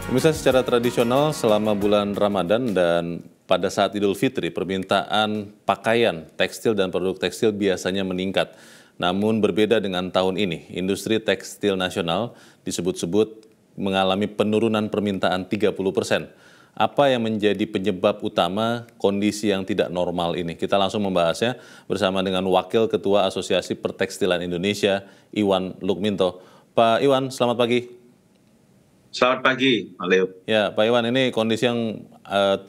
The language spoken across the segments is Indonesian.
Pemirsa, secara tradisional selama bulan Ramadan dan pada saat Idul Fitri, permintaan pakaian, tekstil dan produk tekstil biasanya meningkat. Namun berbeda dengan tahun ini, industri tekstil nasional disebut-sebut mengalami penurunan permintaan 30%. Apa yang menjadi penyebab utama kondisi yang tidak normal ini? Kita langsung membahasnya bersama dengan Wakil Ketua Asosiasi Pertekstilan Indonesia, Iwan Lukminto. Pak Iwan, selamat pagi. Selamat pagi, Pak Leo. Ya, Pak Iwan, ini kondisi yang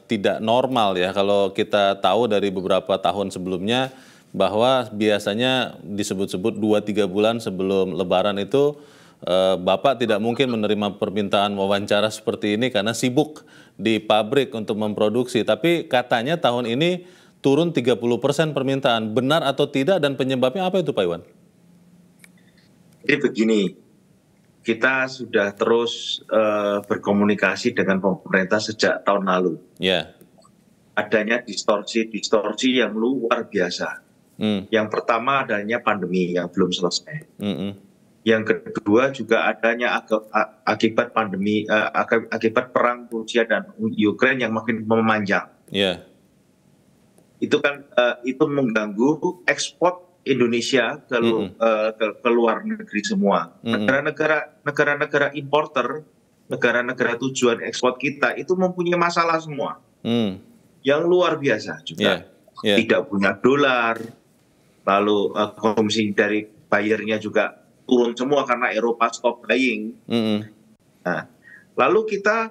tidak normal ya. Kalau kita tahu dari beberapa tahun sebelumnya bahwa biasanya disebut-sebut 2-3 bulan sebelum Lebaran itu Bapak tidak mungkin menerima permintaan wawancara seperti ini karena sibuk di pabrik untuk memproduksi. Tapi katanya tahun ini turun 30% permintaan. Benar atau tidak dan penyebabnya apa itu, Pak Iwan? Jadi begini, kita sudah terus berkomunikasi dengan pemerintah sejak tahun lalu. Ya. Adanya distorsi yang luar biasa. Yang pertama adanya pandemi yang belum selesai. Yang kedua juga adanya akibat pandemi, akibat perang Rusia dan Ukraina yang makin memanjang. Ya. Itu kan itu mengganggu ekspor Indonesia ke luar negeri semua. Negara-negara importer, negara-negara tujuan ekspor kita itu mempunyai masalah semua. Yang luar biasa juga. Tidak punya dolar, lalu konsumsi dari bayarnya juga turun semua karena Eropa stop buying. Nah, lalu kita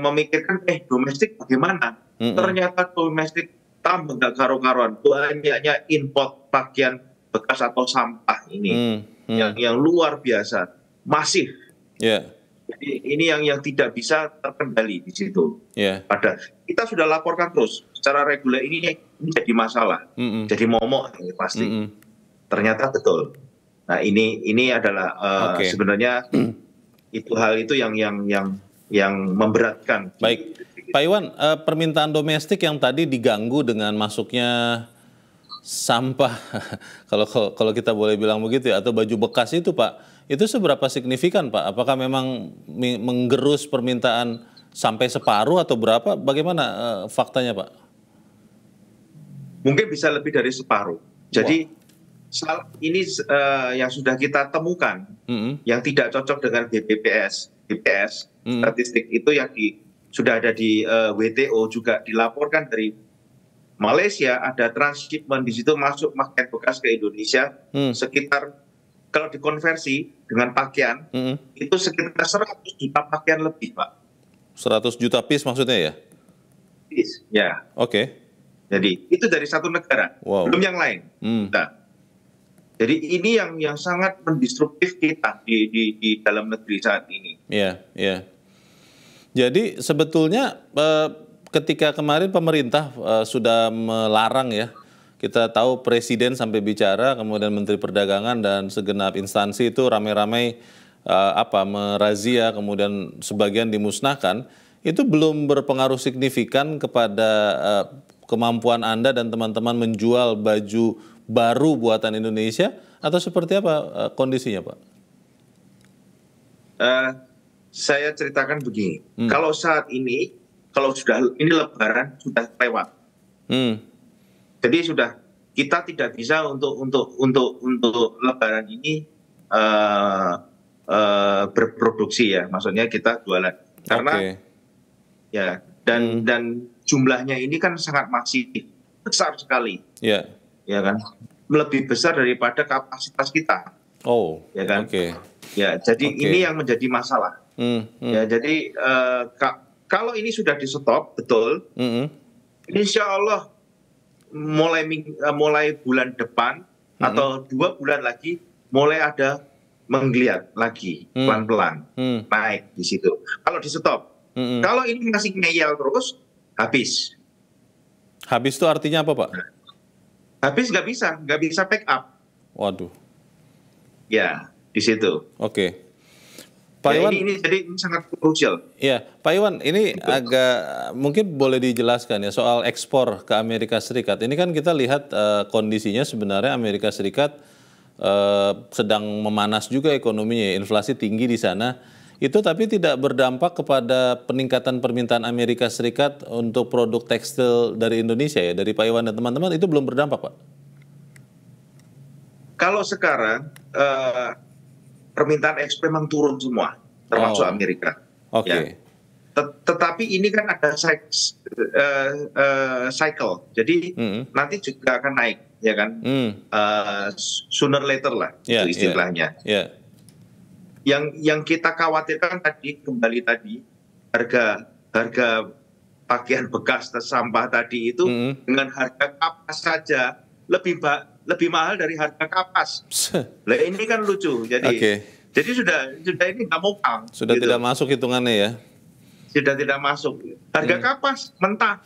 memikirkan domestik bagaimana? Ternyata domestik tambah nggak karu-karuan, banyaknya import pakaian bekas atau sampah ini yang luar biasa, masif. Jadi ini yang tidak bisa terkendali di situ. Padahal kita sudah laporkan terus secara reguler ini jadi masalah, jadi momok ini pasti. Ternyata betul. Nah ini adalah sebenarnya hal itu yang memberatkan. Baik. Pak Iwan, permintaan domestik yang tadi diganggu dengan masuknya sampah, kalau kita boleh bilang begitu ya, atau baju bekas itu Pak, itu seberapa signifikan Pak? Apakah memang menggerus permintaan sampai separuh atau berapa? Bagaimana faktanya Pak? Mungkin bisa lebih dari separuh. Jadi ini yang sudah kita temukan, yang tidak cocok dengan BPS statistik itu yang sudah ada di WTO juga dilaporkan dari Malaysia, ada transshipment di situ masuk pakaian bekas ke Indonesia sekitar, kalau dikonversi dengan pakaian itu sekitar 100 juta pakaian lebih Pak. 100 juta piece maksudnya ya? Piece, ya. Oke. Jadi itu dari satu negara, belum yang lain. Nah, jadi ini yang sangat mendestruktif kita di dalam negeri saat ini. Iya. Jadi sebetulnya ketika kemarin pemerintah sudah melarang ya, kita tahu Presiden sampai bicara, kemudian Menteri Perdagangan dan segenap instansi itu ramai-ramai merazia, kemudian sebagian dimusnahkan, itu belum berpengaruh signifikan kepada kemampuan Anda dan teman-teman menjual baju baru buatan Indonesia, atau seperti apa kondisinya Pak? Saya ceritakan begini, kalau saat ini, kalau ini Lebaran sudah lewat, jadi sudah kita tidak bisa untuk Lebaran ini berproduksi ya, maksudnya kita jualan karena ya dan jumlahnya ini kan sangat masif, besar sekali, ya kan, lebih besar daripada kapasitas kita, ya kan, ya jadi ini yang menjadi masalah. Ya, jadi kalau ini sudah di stop betul, insya Allah mulai bulan depan atau 2 bulan lagi mulai ada menggeliat lagi pelan-pelan naik di situ. Kalau di stop, kalau ini masih ngeyel terus habis. Habis itu artinya apa Pak? Habis nggak bisa pick up. Waduh. Ya di situ. Oke. Pak Iwan, ini jadi sangat krusial. Ya, Pak Iwan, ini agak mungkin boleh dijelaskan ya soal ekspor ke Amerika Serikat. Ini kan kita lihat kondisinya sebenarnya Amerika Serikat sedang memanas juga ekonominya, inflasi tinggi di sana. Itu tapi tidak berdampak kepada peningkatan permintaan Amerika Serikat untuk produk tekstil dari Indonesia ya, dari Pak Iwan dan teman-teman itu belum berdampak, Pak? Kalau sekarang permintaan ekspor memang turun semua, termasuk Oh, Amerika. oke. Ya. Tetapi ini kan ada cycle, jadi Mm-mm. nanti juga akan naik, ya kan? Mm. Sooner later lah, Ya, itu ya, istilahnya. ya. Yang kita khawatirkan tadi kembali tadi harga pakaian bekas sampah tadi itu Mm-mm. dengan harga kapas saja lebih mahal dari harga kapas. Lah ini kan lucu. Oke. Jadi sudah ini nggak mau paham. Sudah gitu. tidak masuk hitungannya ya. Sudah tidak masuk. Harga kapas mentah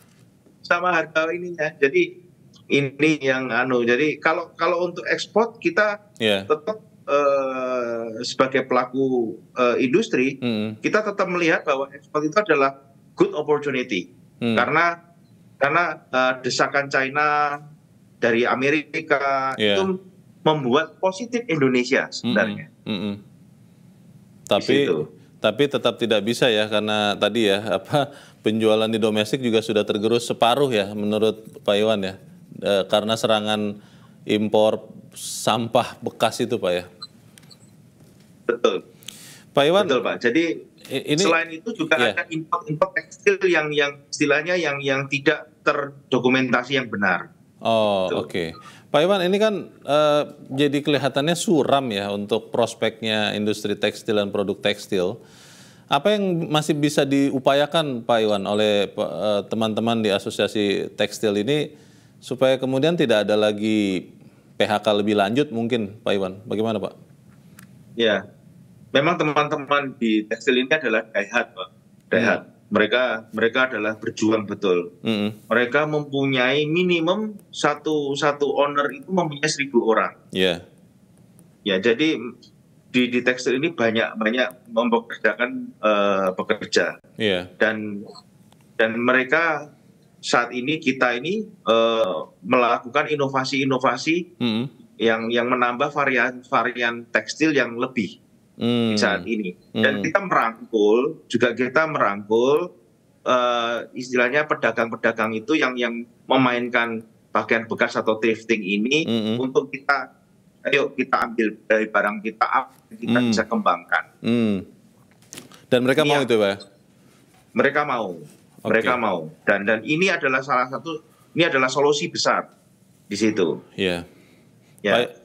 sama harga ininya. Jadi ini yang Jadi kalau untuk ekspor kita Ya. tetap sebagai pelaku industri, Mm-mm. kita tetap melihat bahwa ekspor itu adalah good opportunity. Karena desakan China dari Amerika itu membuat positif Indonesia sebenarnya. Mm-mm. Di situ. Tapi tetap tidak bisa ya, karena tadi ya penjualan di domestik juga sudah tergerus separuh ya menurut Pak Iwan ya, karena serangan impor sampah bekas itu, Pak ya. Betul. Pak Iwan. Betul, Pak. Jadi selain itu juga ada import tekstil yang istilahnya yang tidak terdokumentasi yang benar. Oh, oke. Pak Iwan, ini kan jadi kelihatannya suram ya untuk prospeknya industri tekstil dan produk tekstil. Apa yang masih bisa diupayakan, Pak Iwan, oleh teman-teman di Asosiasi Tekstil ini supaya kemudian tidak ada lagi PHK lebih lanjut mungkin, Pak Iwan? Bagaimana, Pak? Ya, memang teman-teman di tekstil ini adalah daihat, Pak. Daihat. Mereka adalah berjuang betul. Mereka mempunyai minimum satu owner itu mempunyai 1.000 orang. Iya. Ya, jadi di tekstil ini banyak mempekerjakan pekerja. Iya. Dan mereka saat ini kita ini melakukan inovasi-inovasi yang menambah varian tekstil yang lebih. Saat ini, dan kita merangkul istilahnya pedagang-pedagang itu yang memainkan pakaian bekas atau thrifting ini untuk kita ambil dari barang kita bisa kembangkan. Dan mereka mau itu, Pak? Mereka mau, dan ini adalah solusi besar di situ. Iya. Ya.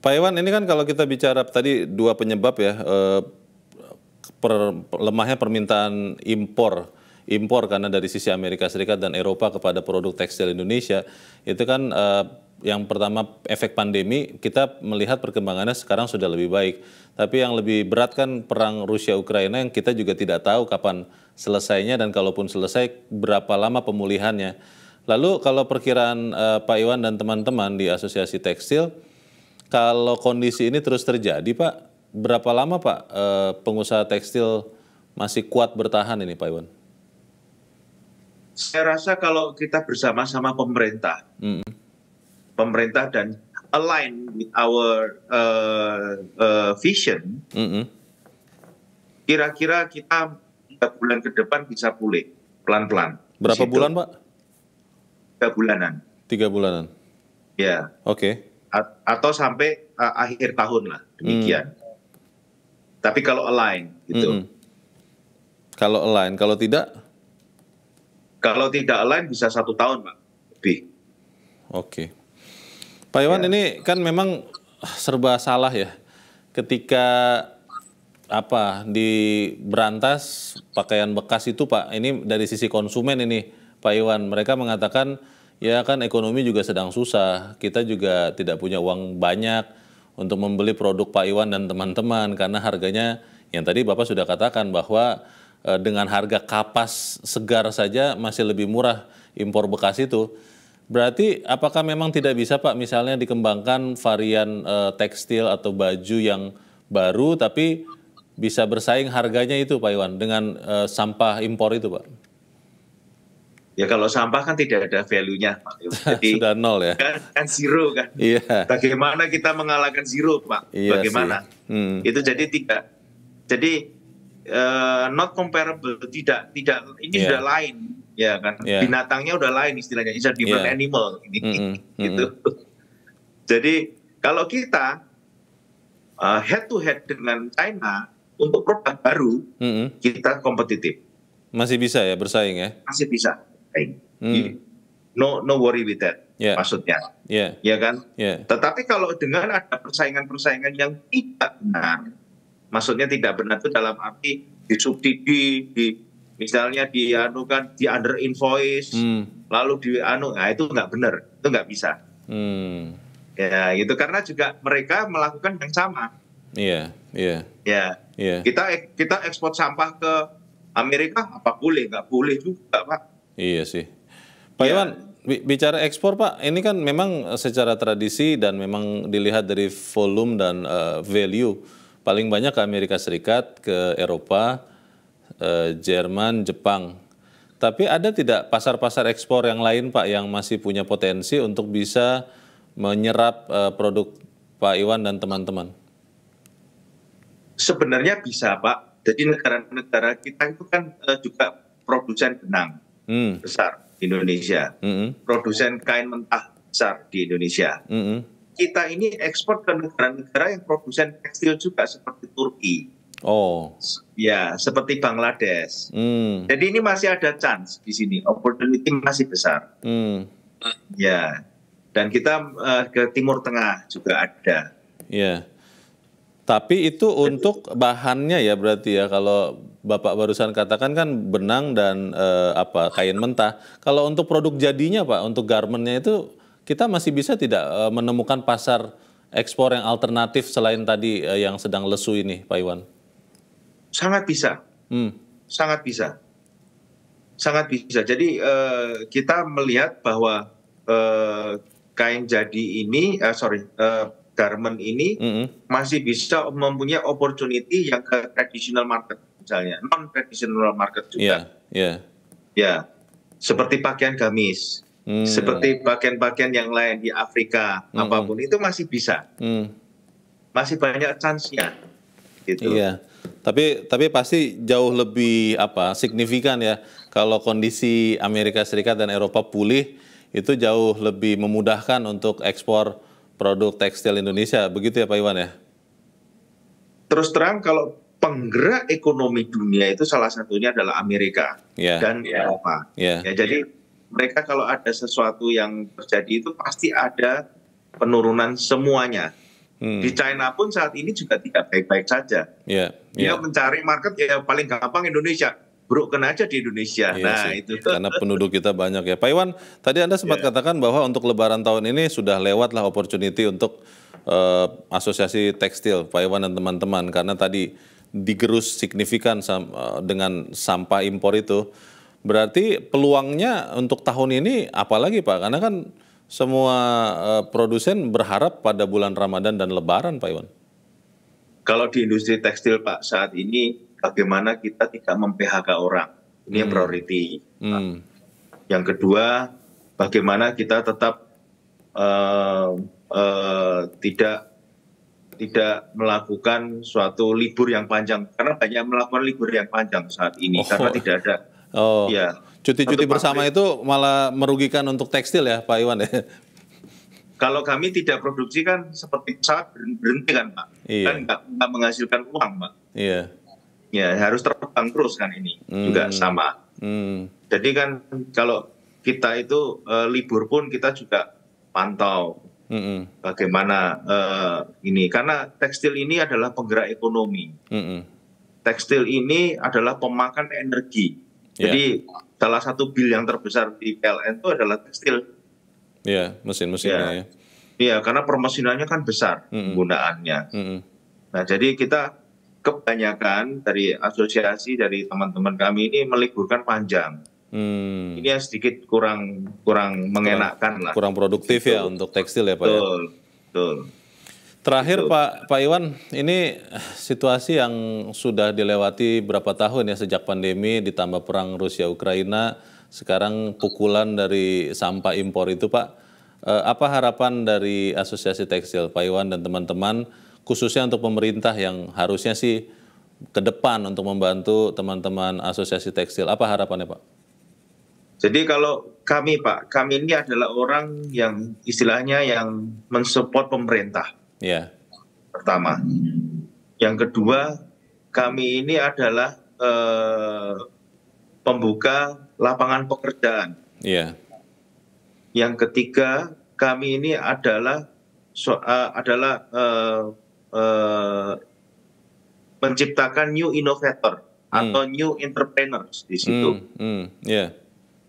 Pak Iwan, ini kan kalau kita bicara tadi dua penyebab ya, lemahnya permintaan impor karena dari sisi Amerika Serikat dan Eropa kepada produk tekstil Indonesia, itu kan yang pertama efek pandemi, kita melihat perkembangannya sekarang sudah lebih baik. Tapi yang lebih berat kan perang Rusia-Ukraina yang kita juga tidak tahu kapan selesainya dan kalaupun selesai berapa lama pemulihannya. Lalu kalau perkiraan Pak Iwan dan teman-teman di Asosiasi Tekstil, kalau kondisi ini terus terjadi, Pak, berapa lama, Pak, pengusaha tekstil masih kuat bertahan ini, Pak Iwan? Saya rasa kalau kita bersama-sama pemerintah dan align with our vision, kira-kira kita 3 bulan ke depan bisa pulih pelan-pelan. Berapa bulan, Pak? 3 bulanan. 3 bulanan. Ya. Oke. Atau sampai akhir tahun lah, demikian. Tapi kalau align gitu. Kalau align, kalau tidak? Kalau tidak align bisa 1 tahun, Pak, lebih. Oke. Pak Iwan, ini kan memang serba salah ya. Ketika diberantas pakaian bekas itu, Pak, ini dari sisi konsumen ini, Pak Iwan, mereka mengatakan ya kan ekonomi juga sedang susah, kita juga tidak punya uang banyak untuk membeli produk Pak Iwan dan teman-teman karena harganya yang tadi Bapak sudah katakan bahwa dengan harga kapas segar saja masih lebih murah impor bekas itu. Berarti apakah memang tidak bisa, Pak, misalnya dikembangkan varian tekstil atau baju yang baru tapi bisa bersaing harganya itu, Pak Iwan, dengan sampah impor itu, Pak? Ya kalau sampah kan tidak ada value-nya, Pak. Jadi sudah nol ya? Kan zero kan. Iya. Bagaimana kita mengalahkan zero, Pak? Iya, bagaimana? Itu jadi tidak. Jadi not comparable, tidak ini Iya, sudah lain, ya kan? iya. Binatangnya udah lain istilahnya, it's a different Iya. animal ini, Mm-mm. gitu. Jadi kalau kita head to head dengan China untuk produk baru, Mm-mm. kita kompetitif, Masih bisa ya bersaing ya? masih bisa. Hmm. No worry with that, Ya, maksudnya, ya, ya kan? ya. Tetapi kalau dengan ada persaingan-persaingan yang tidak benar, maksudnya tidak benar itu dalam arti disubsidi, misalnya di under invoice, lalu nah itu nggak benar, itu nggak bisa. Hmm. Ya gitu, karena juga mereka melakukan yang sama. Iya, iya, Ya, iya. kita ekspor sampah ke Amerika, apa boleh? Nggak boleh juga, Pak. Iya sih. Pak Ya. Iwan, bicara ekspor Pak, ini kan memang secara tradisi dan memang dilihat dari volume dan value, paling banyak ke Amerika Serikat, ke Eropa, Jerman, Jepang. Tapi ada tidak pasar-pasar ekspor yang lain Pak yang masih punya potensi untuk bisa menyerap produk Pak Iwan dan teman-teman? Sebenarnya bisa, Pak. Jadi negara-negara kita itu kan juga produsen benang besar di Indonesia, produsen kain mentah besar di Indonesia. Kita ini ekspor ke negara-negara yang produsen tekstil juga seperti Turki. Oh, ya, seperti Bangladesh. Jadi ini masih ada chance di sini, opportunity masih besar. Ya, dan kita ke Timur Tengah juga ada. iya. Tapi itu untuk bahannya ya berarti ya, kalau Bapak barusan katakan kan benang dan kain mentah. Kalau untuk produk jadinya Pak, untuk garmennya itu kita masih bisa tidak menemukan pasar ekspor yang alternatif selain tadi yang sedang lesu ini, Pak Iwan? Sangat bisa, sangat bisa, sangat bisa. Jadi kita melihat bahwa kain jadi ini, garment ini masih bisa mempunyai opportunity yang ke traditional market, misalnya non traditional market juga. Ya, seperti pakaian gamis, seperti pakaian-pakaian yang lain di Afrika, apapun itu masih bisa, masih banyak chance-nya. Gitu. Iya, tapi pasti jauh lebih signifikan ya kalau kondisi Amerika Serikat dan Eropa pulih, itu jauh lebih memudahkan untuk ekspor produk tekstil Indonesia, begitu ya Pak Iwan ya? Terus terang kalau penggerak ekonomi dunia itu salah satunya adalah Amerika dan Eropa. Ya, jadi mereka kalau ada sesuatu yang terjadi itu pasti ada penurunan semuanya. Di China pun saat ini juga tidak baik-baik saja. Dia mencari market ya paling gampang Indonesia. Broken aja di Indonesia. Itu. Karena penduduk kita banyak ya. Pak Iwan, tadi Anda sempat katakan bahwa untuk Lebaran tahun ini sudah lewatlah opportunity untuk asosiasi tekstil, Pak Iwan dan teman-teman. Karena tadi digerus signifikan dengan sampah impor itu. Berarti peluangnya untuk tahun ini apalagi Pak? Karena kan semua produsen berharap pada bulan Ramadan dan Lebaran, Pak Iwan. Kalau di industri tekstil Pak saat ini, bagaimana kita tidak mem-PHK orang, ini yang priority. Yang kedua, bagaimana kita tetap tidak melakukan suatu libur yang panjang, karena banyak melakukan libur yang panjang saat ini karena tidak ada. Ya. Cuti-cuti bersama itu malah merugikan untuk tekstil ya Pak Iwan ya? Kalau kami tidak produksi kan seperti pesawat berhenti kan Pak, kan nggak menghasilkan uang Pak. Ya harus terbang terus kan ini juga sama. Jadi kan kalau kita itu libur pun kita juga pantau bagaimana ini, karena tekstil ini adalah penggerak ekonomi. Tekstil ini adalah pemakan energi. Jadi salah satu bil yang terbesar di PLN itu adalah tekstil. Iya, mesin-mesinnya ya. Iya, karena permesinannya kan besar penggunaannya. Nah, jadi kita kebanyakan dari asosiasi, dari teman-teman kami ini meliburkan panjang. Ini yang sedikit kurang mengenakkan lah. Kurang produktif ya untuk tekstil ya Pak ya? Betul. Terakhir Pak Iwan, ini situasi yang sudah dilewati berapa tahun ya sejak pandemi ditambah perang Rusia-Ukraina, sekarang pukulan dari sampah impor itu Pak. Apa harapan dari Asosiasi Tekstil Pak Iwan dan teman-teman, khususnya untuk pemerintah yang harusnya sih ke depan untuk membantu teman-teman asosiasi tekstil? Apa harapannya, Pak? Jadi kalau kami, Pak, kami ini adalah orang yang istilahnya yang mensupport pemerintah Ya, pertama. Yang kedua, kami ini adalah pembuka lapangan pekerjaan. iya, Yang ketiga, kami ini adalah menciptakan new innovator atau new entrepreneurs di situ. iya,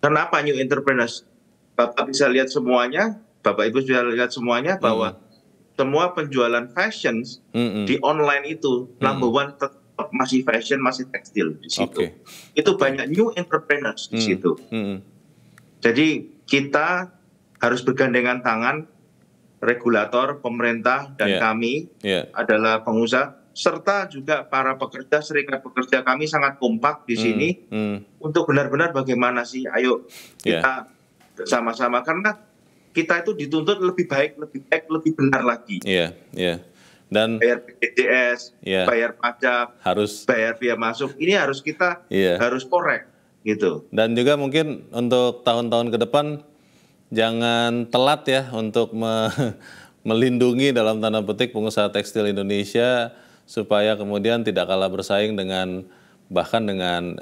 Kenapa new entrepreneurs? Bapak bisa lihat semuanya, Bapak Ibu bisa lihat semuanya bahwa semua penjualan fashion di online itu number one tetap masih fashion, masih tekstil di situ. Oke. Itu banyak new entrepreneurs di situ. Jadi kita harus bergandengan tangan, regulator, pemerintah, dan kami adalah pengusaha, serta juga para pekerja, serikat pekerja kami sangat kompak di sini untuk benar-benar bagaimana sih, ayo kita bersama-sama, karena kita itu dituntut lebih baik, lebih benar lagi. Dan bayar BPJS, bayar pajak, bayar biaya masuk, ini harus kita harus korek gitu. Dan juga mungkin untuk tahun-tahun ke depan jangan telat ya untuk melindungi dalam tanda petik pengusaha tekstil Indonesia supaya kemudian tidak kalah bersaing dengan bahkan dengan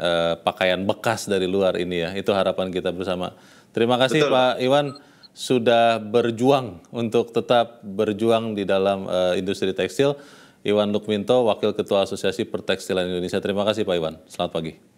pakaian bekas dari luar ini ya. Itu harapan kita bersama. Terima kasih Pak Iwan sudah berjuang untuk tetap berjuang di dalam industri tekstil. Iwan Lukminto, Wakil Ketua Asosiasi Pertekstilan Indonesia. Terima kasih Pak Iwan. Selamat pagi.